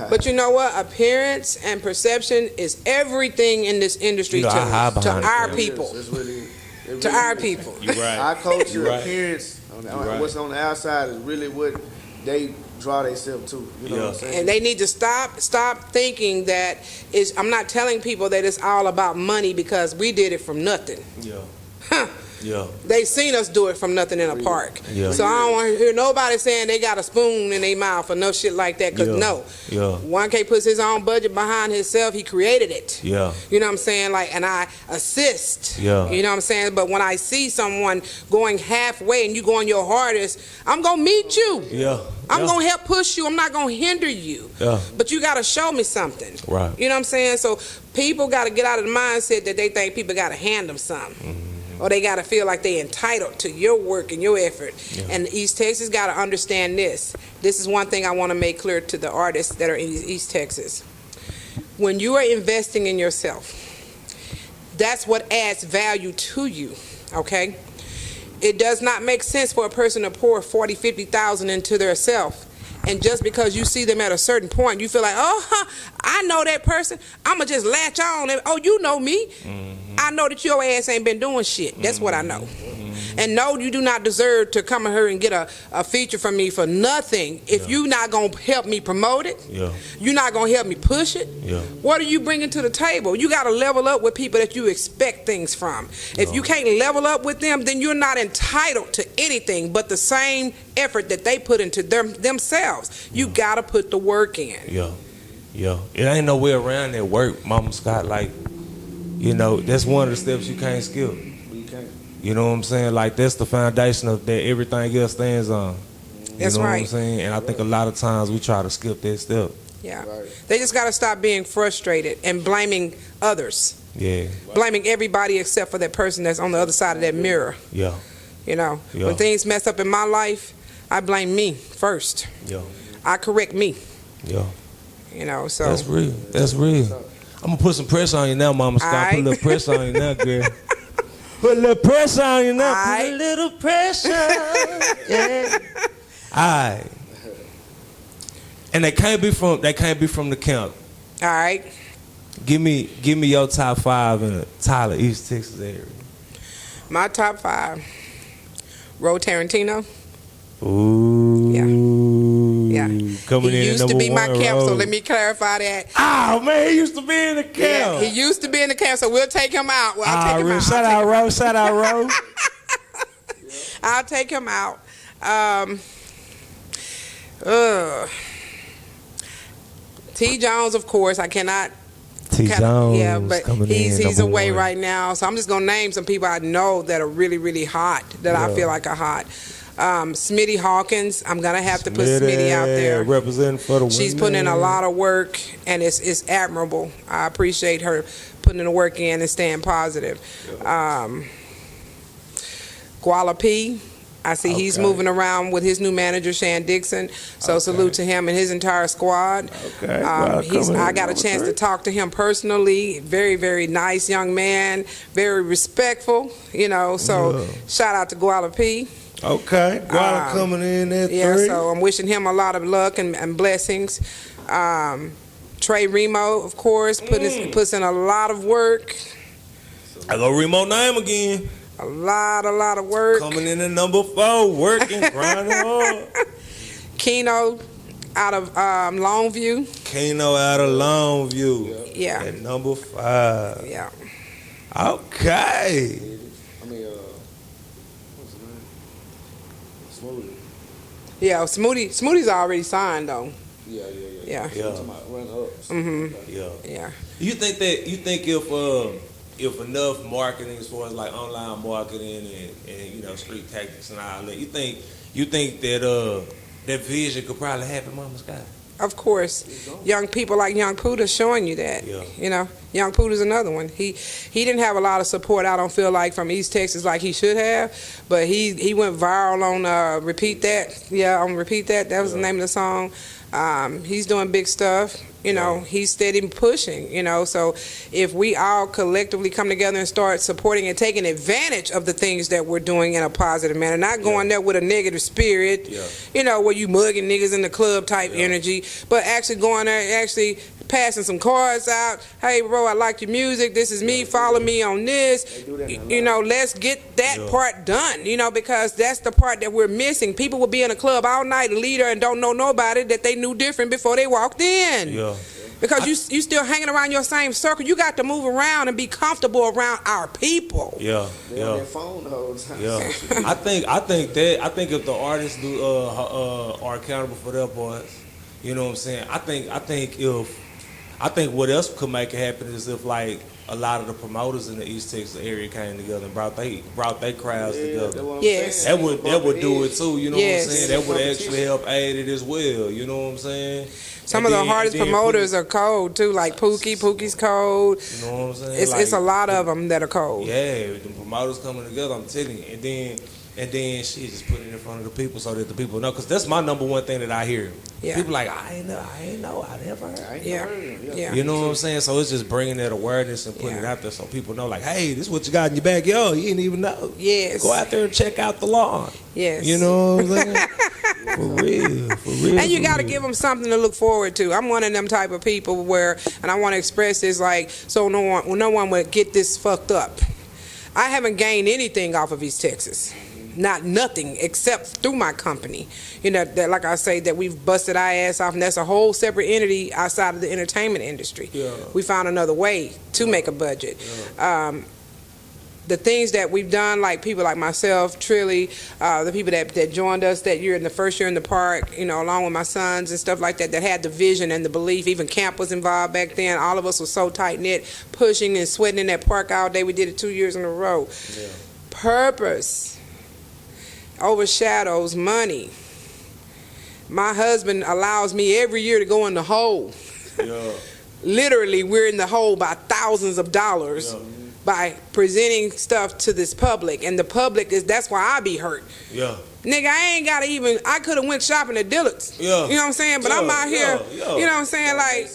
D: But you know what? Appearance and perception is everything in this industry to our people. To our people.
B: You're right.
C: Our culture, appearance, what's on the outside is really what they draw themselves to. You know what I'm saying?
D: And they need to stop thinking that I'm not telling people that it's all about money, because we did it from nothing. They seen us do it from nothing in a park. So I don't want to hear nobody saying they got a spoon in their mouth or no shit like that, because one K puts his own budget behind himself. He created it. You know what I'm saying? Like, and I assist. You know what I'm saying? But when I see someone going halfway and you going your hardest, I'm gonna meet you. I'm gonna help push you. I'm not gonna hinder you. But you gotta show me something. You know what I'm saying? So people gotta get out of the mindset that they think people gotta hand them something. Or they got to feel like they're entitled to your work and your effort. And East Texas got to understand this. This is one thing I want to make clear to the artists that are in East Texas. When you are investing in yourself, That's what adds value to you, okay? It does not make sense for a person to pour 40, 50,000 into their self. And just because you see them at a certain point, you feel like, I know that person. I'ma just latch on. Oh, you know me. I know that your ass ain't been doing shit. That's what I know. And no, you do not deserve to come here and get a feature from me for nothing. If you're not going to help me promote it, you're not going to help me push it, what are you bringing to the table? You got to level up with people that you expect things from. If you can't level up with them, then you're not entitled to anything but the same effort that they put into themselves. You got to put the work in.
B: It ain't no way around that work, Mama Scott. Like, you know, that's one of the steps you can't skip. You know what I'm saying? Like, that's the foundation of that everything else stands on.
D: That's right.
B: What I'm saying? And I think a lot of times we try to skip that step.
D: Yeah. They just got to stop being frustrated and blaming others.
B: Yeah.
D: Blaming everybody except for that person that's on the other side of that mirror.
B: Yeah.
D: You know, when things mess up in my life, I blame me first. I correct me. You know, so.
B: That's real. That's real. I'm going to put some pressure on you now, Mama Scott. Put a little pressure on you now, girl. Put a little pressure on you now. Put a little pressure. Yeah. All right. And they can't be from the camp.
D: All right.
B: Give me your top 5 in the Tyler, East Texas area.
D: My top 5. Ro Tarantino.
B: Ooh.
D: Yeah.
B: Coming
D: he
B: in
D: used to be my camp, so
B: road.
D: let me clarify that.
B: Oh man, he used to be in the camp.
D: Yeah, he used to be in the camp, so we'll take him out. Well, I'll take him out.
B: Shout out, Ro. Shout out, Ro.
D: I'll take him out. T. Jones, of course. I cannot.
B: T. Jones.
D: Yeah, but
B: coming
D: he's
B: in,
D: away
B: 1.
D: right now, so I'm just gonna name some people I know that are really, really hot. That I feel like are hot. Smitty Hawkins. I'm gonna have to put Smitty out there.
B: Representing for the women.
D: She's putting in a lot of work, and it's admirable. I appreciate her putting the work in and staying positive. Guala P. I see he's moving around with his new manager, Shan Dixon. So salute to him and his entire squad. I got a chance to talk to him personally. Very, very nice young man. Very respectful, you know. So shout out to Guala P.
B: Okay, Guala coming in at 3.
D: So I'm wishing him a lot of luck and blessings. Trey Remo, of course, puts in a lot of work.
B: I go Remo name again.
D: A lot of work.
B: Coming in at number 4, working, grinding hard.
D: Keno out of Longview.
B: Keno out of Longview.
D: Yeah.
B: At number 5.
D: Yeah.
B: Okay.
C: What's his name? Smoothie.
D: Yeah, Smoothie's already signed though.
C: Yeah.
D: Yeah.
B: Yeah. You think if enough marketing as far as like online marketing and you know street tactics and all that, you think that that vision could probably happen, Mama Scott?
D: Of course, young people like Young Puda's showing you that. You know, Young Puda's another one. He didn't have a lot of support. I don't feel like from East Texas like he should have, but he went viral on Repeat That. Yeah, on Repeat That. That was the name of the song. He's doing big stuff. You know, he's steady pushing, you know. So if we all collectively come together and start supporting and taking advantage of the things that we're doing in a positive manner, not going there with a negative spirit, you know, where you mugging niggas in the club type energy, but actually going there and actually passing some cards out. Hey, bro, I like your music. This is me. Follow me on this. You know, let's get that part done, you know, because that's the part that we're missing. People will be in a club all night, leader, and don't know nobody that they knew different before they walked in. Because you still hanging around your same circle. You got to move around and be comfortable around our people.
C: They're on their phone the whole time.
B: I think if the artists are accountable for their parts, you know what I'm saying? I think what else could make it happen is if like a lot of the promoters in the East Texas area came together and brought their crowds together.
D: Yes.
B: That would do it too, you know what I'm saying? That would actually help aid it as well, you know what I'm saying?
D: Some of the hardest promoters are cold too, like Pookie. Pookie's cold.
B: You know what I'm saying?
D: It's a lot of them that are cold.
B: Yeah, the promoters coming together, I'm telling you. And then and then she just put it in front of the people so that the people know. Because that's my number one thing that I hear.
D: Yeah.
B: People like, I never heard.
D: Yeah.
B: You know what I'm saying? So it's just bringing that awareness and putting it out there so people know, like, hey, this is what you got in your backyard. You didn't even know.
D: Yes.
B: Go out there and check out the lawn.
D: Yes.
B: You know what I'm saying? For real.
D: And you got to give them something to look forward to. I'm one of them type of people where, and I want to express this like, so no one would get this fucked up. I haven't gained anything off of East Texas. Nothing except through my company. You know, that, like I say, that we've busted our ass off, and that's a whole separate entity outside of the entertainment industry.
B: Yeah.
D: We found another way to make a budget. Yeah. The things that we've done, like people like myself, Trilly, the people that joined us that year in the first year in the park, you know, along with my sons and stuff like that, that had the vision and the belief. Even Camp was involved back then. All of us were so tight-knit, pushing and sweating in that park all day. We did it 2 years in a row. Yeah. Purpose overshadows money. My husband allows me every year to go in the hole. Yeah. Literally, we're in the hole by thousands of dollars. Yeah. By presenting stuff to this public, and the public that's why I be hurt. Yeah. Nigga, I could have went shopping at Dillard's. Yeah. You know what I'm saying? But I'm out here, you know what I'm saying? Like,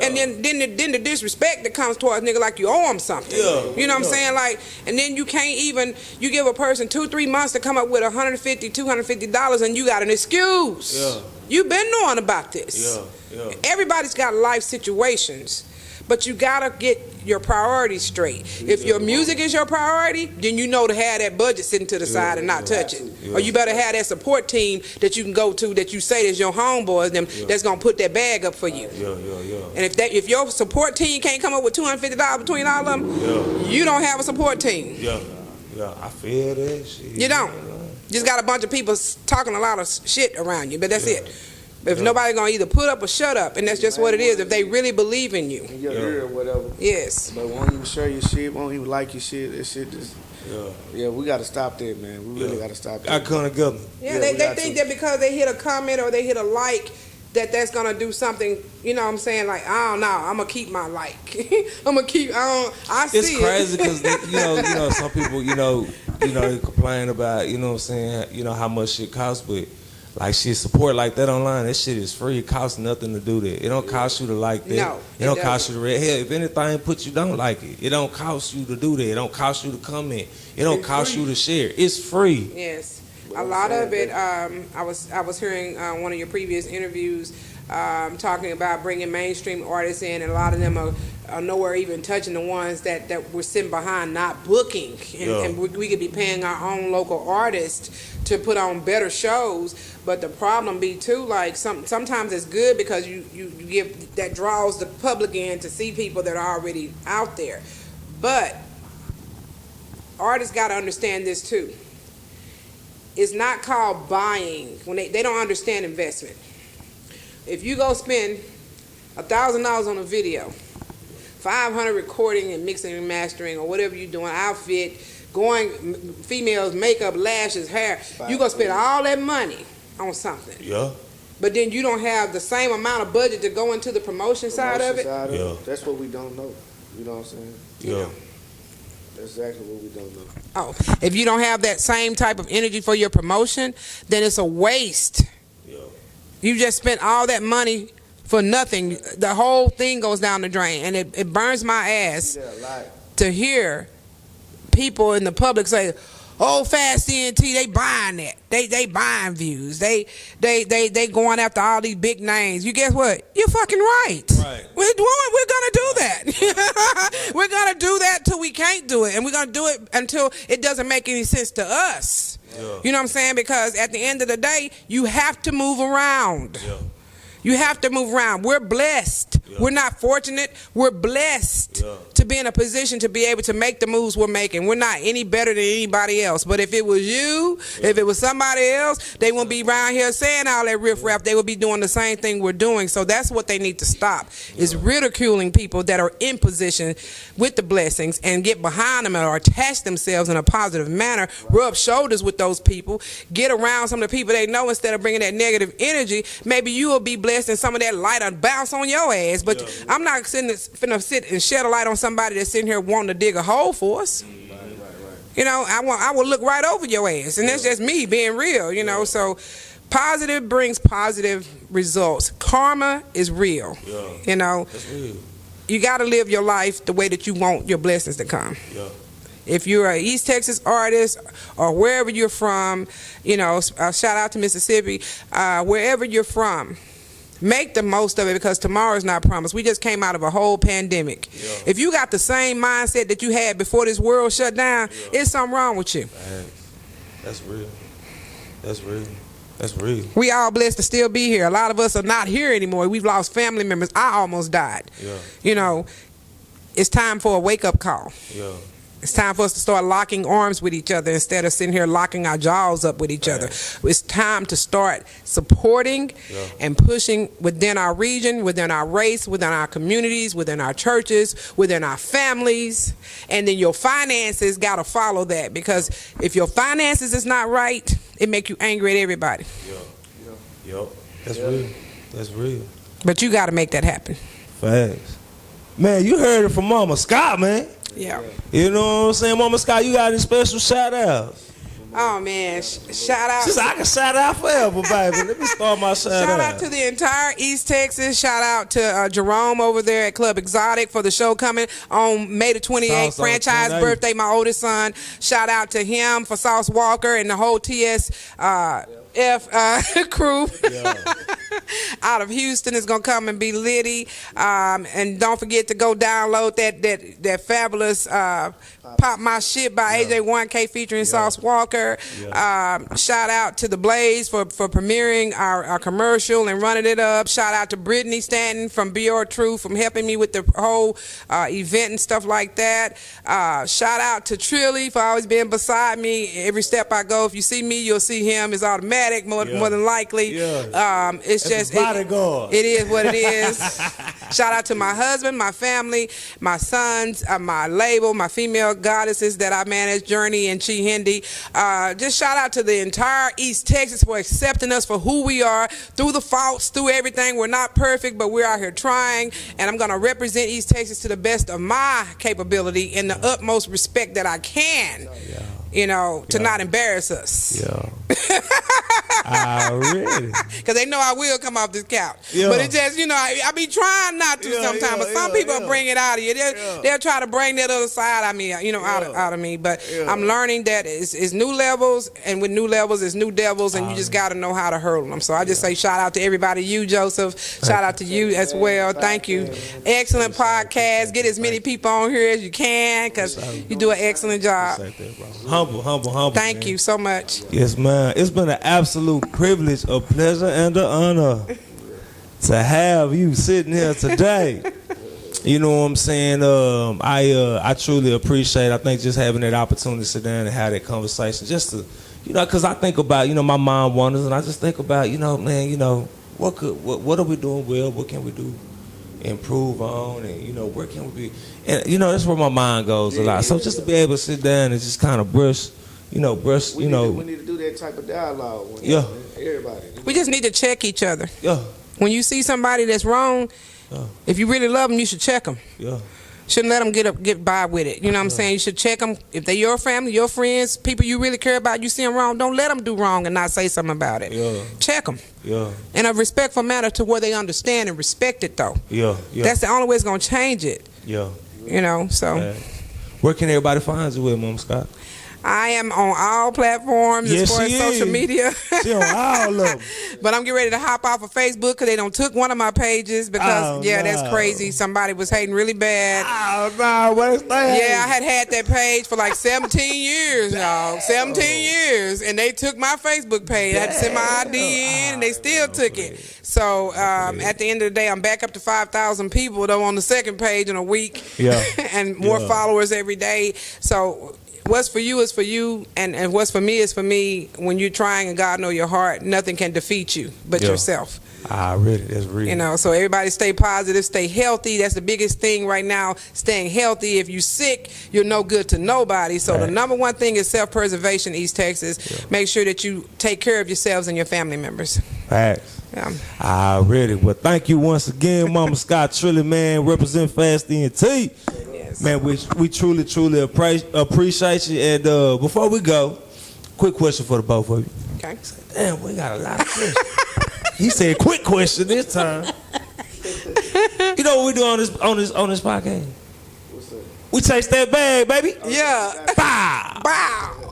D: and then the disrespect that comes towards nigga like you owe them something. Yeah. You know what I'm saying? Like, and then you can't even, you give a person 2-3 months to come up with $150, $250 and you got an excuse. Yeah. You've been knowing about this. Yeah. Yeah. Everybody's got life situations. But you gotta get your priorities straight. If your music is your priority, then you know to have that budget sitting to the side and not touch it. Or you better have that support team that you can go to that you say is your homeboys, that's gonna put that bag up for you. And if your support team can't come up with $250 between all of them, you don't have a support team.
B: I feel that shit.
D: You don't. Just got a bunch of people talking a lot of shit around you, but that's it. If nobody gonna either put up or shut up, and that's just what it is. If they really believe in you,
C: in your ear or whatever.
D: Yes.
C: But won't even share your shit, won't even like your shit. That shit just. Yeah, we gotta stop that, man. We really gotta stop that.
B: I come together.
D: Yeah, they think that because they hit a comment or they hit a like, that's gonna do something. You know what I'm saying? Like, I don't know. I'm gonna keep my like. I'm gonna keep. I see.
B: It's crazy because you know some people they complain about what I'm saying how much shit costs, but. Like shit, support like that online, that shit is free. It costs nothing to do that. It don't cost you to like that.
D: No,
B: it don't cost you to read. Hell, if anything put you don't like it, it don't cost you to do that. It don't cost you to comment. It don't cost you to share. It's free.
D: Yes, a lot of it. I was hearing one of your previous interviews talking about bringing mainstream artists in, and a lot of them are nowhere even touching the ones that were sitting behind not booking, and we could be paying our own local artists to put on better shows. But the problem be too, like sometimes it's good because you give that draws the public in to see people that are already out there. But artists got to understand this too. It's not called buying when they don't understand investment. If you go spend $1,000 on a video, $500 recording and mixing and mastering or whatever you're doing, outfit, going females makeup, lashes, hair, you gonna spend all that money on something. Yeah. But then you don't have the same amount of budget to go into the promotion side of it.
C: That's what we don't know. You know what I'm saying?
B: Yeah.
C: That's exactly what we don't know.
D: Oh, if you don't have that same type of energy for your promotion, then it's a waste. Yeah. You just spent all that money for nothing. The whole thing goes down the drain, and it burns my ass to hear people in the public say, "Oh, Fast CNT, they buying that. They buying views. They going after all these big names." You guess what? You're fucking right. Right. We're gonna do that. We're gonna do that till we can't do it, and we're gonna do it until it doesn't make any sense to us. Yeah. You know what I'm saying? Because at the end of the day, you have to move around. Yeah. You have to move around. We're blessed. Yeah. We're not fortunate. We're blessed to be in a position to be able to make the moves we're making. We're not any better than anybody else. But if it was you, if it was somebody else, they wouldn't be around here saying all that riffraff. They would be doing the same thing we're doing. So that's what they need to stop, is ridiculing people that are in position with the blessings and get behind them or attach themselves in a positive manner, rub shoulders with those people, get around some of the people they know instead of bringing that negative energy. Maybe you will be blessed and some of that light will bounce on your ass. But I'm not finna sit and shed a light on somebody that's sitting here wanting to dig a hole for us. You know, I will look right over your ass, and that's just me being real. You know, so positive brings positive results. Karma is real.
B: Yeah.
D: You know,
B: That's real.
D: you got to live your life the way that you want your blessings to come.
B: Yeah.
D: If you're an East Texas artist or wherever you're from, you know, shout out to Mississippi, wherever you're from, make the most of it because tomorrow is not promised. We just came out of a whole pandemic.
B: Yeah.
D: If you got the same mindset that you had before this world shut down, it's something wrong with you.
B: That's real. That's real. That's real.
D: We all blessed to still be here. A lot of us are not here anymore. We've lost family members. I almost died.
B: Yeah.
D: You know, it's time for a wake-up call.
B: Yeah.
D: It's time for us to start locking arms with each other instead of sitting here locking our jaws up with each other. It's time to start supporting and pushing within our region, within our race, within our communities, within our churches, within our families. And then your finances got to follow that, because if your finances is not right, it make you angry at everybody.
B: Yup. That's real. That's real.
D: But you got to make that happen.
B: Facts. Man, you heard it from Moma Scott, man.
D: Yeah.
B: You know what I'm saying? Moma Scott, you got any special shout outs?
D: Oh, man. Shout out.
B: Since I can shout out forever, baby. Let me start my shout
D: Shout out to the entire East Texas. Shout out to Jerome over there at Club Exotic for the show coming on May the 28th, franchise birthday, my oldest son. Shout out to him for Sauce Walker and the whole crew out of Houston is gonna come and be litty. And don't forget to go download that fabulous Pop My Shit by AJ1K featuring Sauce Walker. Shout out to the Blaze for premiering our commercial and running it up. Shout out to Brittany Stanton from Be Your Truth from helping me with the whole event and stuff like that. Shout out to Trilly for always being beside me every step I go. If you see me, you'll see him. It's automatic, more than likely. It's just
B: bodyguard.
D: It is what it is. Shout out to my husband, my family, my sons, my label, my female goddesses that I manage, Journey and Chi Hindi. Just shout out to the entire East Texas for accepting us for who we are, through the faults, through everything. We're not perfect, but we're out here trying, and I'm going to represent East Texas to the best of my capability and the utmost respect that I can. You know, to not embarrass us.
B: Already.
D: Because they know I will come off this couch. But it just, you know, I be trying not to sometimes. But some people bring it out of you. They'll try to bring that other side of me, you know, out of me. But I'm learning that it's new levels, and with new levels, it's new devils, and you just got to know how to hurdle them. So I just say shout out to everybody. You, Joseph. Shout out to you as well. Thank you. Excellent podcast. Get as many people on here as you can, because you do an excellent job.
B: Humble.
D: Thank you so much.
B: Yes, man. It's been an absolute privilege, a pleasure, and an honor to have you sitting here today. You know what I'm saying? I truly appreciate, I think, just having that opportunity to sit down and have that conversation. Just to, you know, because I think about, you know, my mind wanders, and I just think about, you know, man, you know, what are we doing well? What can we do? Improve on, and you know, where can we be? And you know, that's where my mind goes a lot. So just to be able to sit down and just kind of brush, we need to
C: do that type of dialogue. Everybody.
D: We just need to check each other.
B: Yeah.
D: When you see somebody that's wrong, if you really love them, you should check them.
B: Yeah.
D: Shouldn't let them get by with it. You know what I'm saying? You should check them. If they're your family, your friends, people you really care about, you see them wrong, don't let them do wrong and not say something about it.
B: Yeah.
D: Check them.
B: Yeah.
D: In a respectful manner to where they understand and respect it, though.
B: Yeah.
D: That's the only way it's going to change it.
B: Yeah.
D: You know, so.
B: Where can everybody find you with, Moma Scott?
D: I am on all platforms as far as social media.
B: She on all of them.
D: But I'm getting ready to hop off of Facebook because they done took one of my pages because, that's crazy. Somebody was hating really bad.
B: What's that?
D: Yeah, I had that page for like 17 years, y'all. 17 years. And they took my Facebook page. I had to send my ID in, and they still took it. So at the end of the day, I'm back up to 5,000 people, though, on the second page in a week.
B: Yeah.
D: And more followers every day. So what's for you is for you, and what's for me is for me. When you're trying and God know your heart, nothing can defeat you but yourself.
B: Really, that's real.
D: You know, so everybody stay positive, stay healthy. That's the biggest thing right now, staying healthy. If you're sick, you're no good to nobody. So the number one thing is self-preservation, East Texas. Make sure that you take care of yourselves and your family members.
B: Facts.
D: Yeah.
B: Really. Well, thank you once again, Moma Scott Trilly, man. Represent Fast ENT.
D: Yes.
B: Man, we truly appreciate you. And before we go, quick question for the both of you.
D: Okay.
B: Damn, we got a lot of questions. He said, "Quick question this time." You know what we do on this podcast?
C: What's up?
B: We chase that bag, baby.
D: Yeah.
B: Bow.
D: Wow.